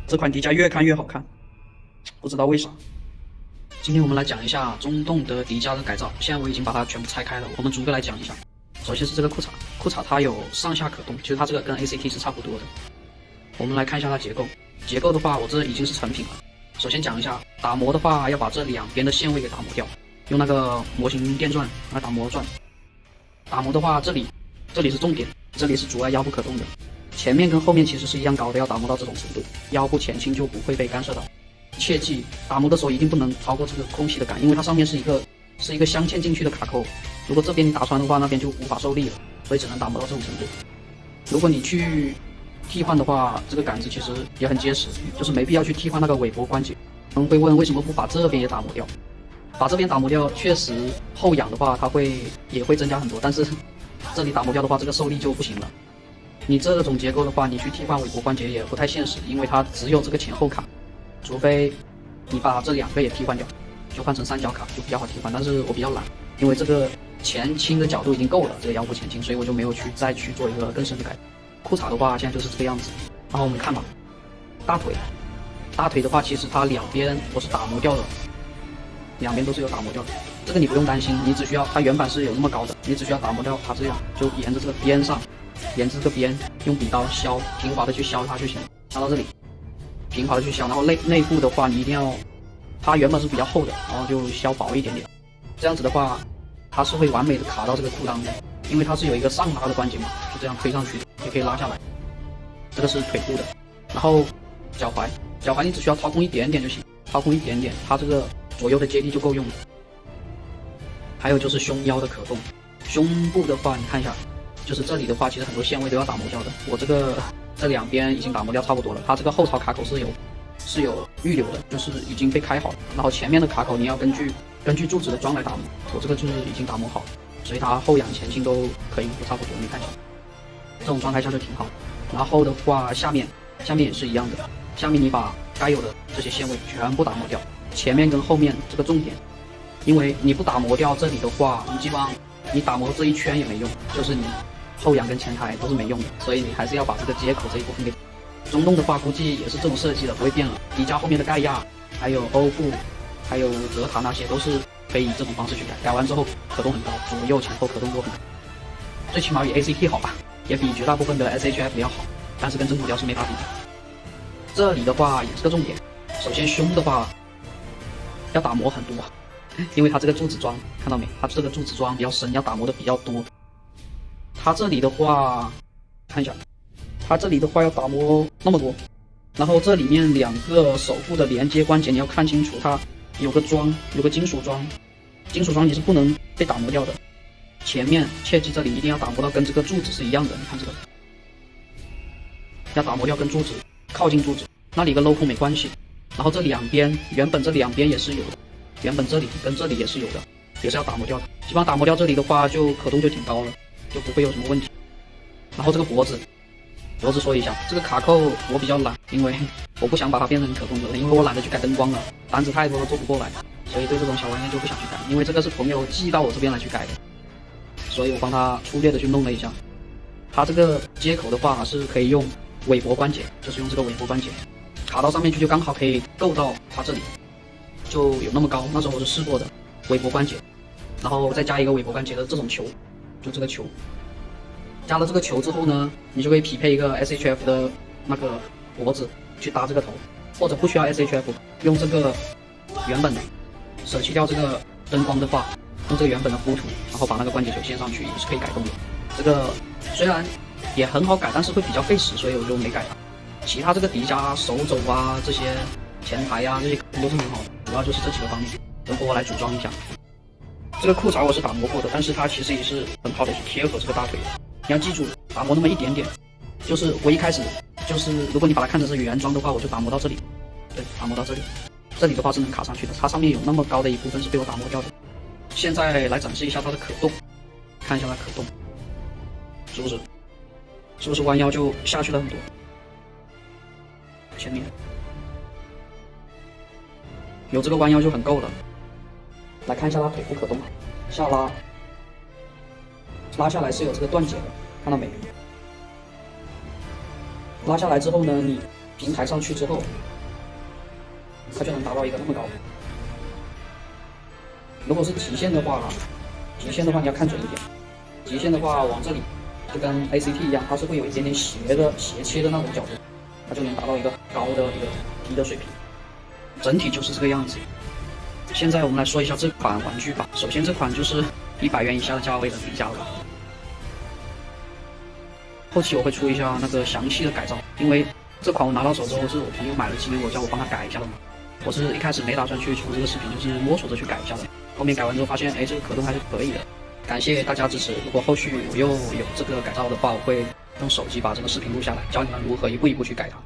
这款迪迦越看越好看，不知道为啥。今天我们来讲一下中洞的迪迦的改造。现在我已经把它全部拆开了，我们逐个来讲一下。首先是这个裤衩，裤衩它有上下可动，其实它这个跟 ACT 是差不多的。我们来看一下它结构，结构的话我这已经是成品了。首先讲一下打磨的话，要把这两边的线位给打磨掉，用那个模型电钻来打磨钻。打磨的话，这里是重点，这里是阻碍腰部可动的，前面跟后面其实是一样高的，要打磨到这种程度，腰部前倾就不会被干涉到。切记打磨的时候一定不能超过这个空隙的杆，因为它上面是一个镶嵌进去的卡扣，如果这边你打穿的话，那边就无法受力了，所以只能打磨到这种程度。如果你去替换的话，这个杆子其实也很结实，就是没必要去替换那个尾部关节。有人会问为什么不把这边也打磨掉？把这边打磨掉，确实后仰的话它也会增加很多，但是这里打磨掉的话，这个受力就不行了。你这种结构的话，你去替换尾部关节也不太现实，因为它只有这个前后卡，除非你把这两个也替换掉，就换成三角卡就比较好替换。但是我比较懒，因为这个前倾的角度已经够了，这个腰部前倾，所以我就没有再去做一个更深的改造。裤衩的话现在就是这个样子，然后我们看吧，大腿的话其实它两边我是打磨掉的，两边都是有打磨掉的，这个你不用担心，你只需要它原版是有那么高的，你只需要打磨掉它这样，就沿着这个边上，沿着这个边用笔刀削，平滑的去削它就行，削到这里，平滑的去削，然后内部的话你一定要，它原本是比较厚的，然后就削薄一点点，这样子的话它是会完美的卡到这个裤裆的，因为它是有一个上拉的关节嘛，就这样推上去也可以拉下来。这个是腿部的，然后脚踝你只需要掏空一点点就行，掏空一点点，它这个左右的接地就够用了。还有就是胸腰的可动，胸部的话你看一下，就是这里的话其实很多线位都要打磨掉的，我这两边已经打磨掉差不多了，它这个后槽卡口是有预留的，就是已经被开好了，然后前面的卡口你要根据柱子的桩来打磨，我这个就是已经打磨好了，所以它后仰前倾都可以，都差不多，你看一下，这种状态下就挺好。然后的话下面也是一样的，下面你把该有的这些线位全部打磨掉，前面跟后面这个重点，因为你不打磨掉这里的话，你基本上你打磨这一圈也没用，就是你后仰跟前抬都是没用的，所以你还是要把这个接口这一部分给。中洞的话估计也是这种设计的，不会变了。迪迦后面的盖亚还有欧布还有泽塔那些都是可以以这种方式去改完之后可动很高，左右前后可动都很高，最起码比 ACT 好吧，也比绝大部分的 SHF 要好，但是跟真土雕是没法比的。这里的话也是个重点，首先胸的话要打磨很多，因为它这个柱子桩看到没，它这个柱子桩比较深，要打磨的比较多。它这里的话看一下，它这里的话要打磨那么多，然后这里面两个手部的连接关节你要看清楚，它有个桩，有个金属桩，金属桩你是不能被打磨掉的。前面切记这里一定要打磨到跟这个柱子是一样的，你看这个要打磨掉跟柱子靠近柱子那里跟镂空没关系，然后这两边原本这两边也是有的，原本这里跟这里也是有的，也是要打磨掉的，基本上打磨掉这里的话就可动就挺高了，就不会有什么问题。然后这个脖子说一下，这个卡扣我比较懒，因为我不想把它变成可动的，因为我懒得去改灯光了，单子太多了做不过来，所以对这种小玩意就不想去改，因为这个是朋友寄到我这边来去改的，所以我帮他粗略的去弄了一下。它这个接口的话是可以用尾部关节，就是用这个尾部关节卡到上面去，就刚好可以够到它这里，就有那么高，那时候我是试过的尾部关节，然后再加一个尾部关节的这种球，就这个球，加了这个球之后呢，你就可以匹配一个 SHF 的那个脖子去搭这个头，或者不需要 SHF， 用这个原本的，舍弃掉这个灯光的话，用这个原本的糊涂，然后把那个关节球线上去也是可以改动的。这个虽然也很好改，但是会比较费时，所以我就没改它。其他这个迪迦手肘啊，这些前排啊，这些都是很好的，主要就是这几个方面。等会我来组装一下。这个裤衩我是打磨过的，但是它其实也是很好的去贴合这个大腿。你要记住，打磨那么一点点，就是我一开始就是如果你把它看成是原装的话，我就打磨到这里，对，打磨到这里，这里的话是能卡上去的，它上面有那么高的一部分是被我打磨掉的。现在来展示一下它的可动，看一下它可动，是不是弯腰就下去了很多？前面有这个弯腰就很够了。来看一下它腿部可动，下拉下来是有这个断节的，看到没？拉下来之后呢，你平台上去之后，它就能达到一个那么高。如果是极限的话你要看准一点。极限的话往这里就跟 ACT 一样，它是会有一点点斜切的那种角度，它就能达到一个高的一个低的水平。整体就是这个样子。现在我们来说一下这款玩具吧。首先这款就是100元以下的价位的底价了。后期我会出一下那个详细的改造，因为这款我拿到手之后是我朋友买了寄给我，叫我帮他改一下的嘛。我是一开始没打算去出这个视频，就是摸索着去改一下的。后面改完之后发现，这个可动还是可以的。感谢大家支持，如果后续我又有这个改造的话，我会用手机把这个视频录下来，教你们如何一步一步去改它。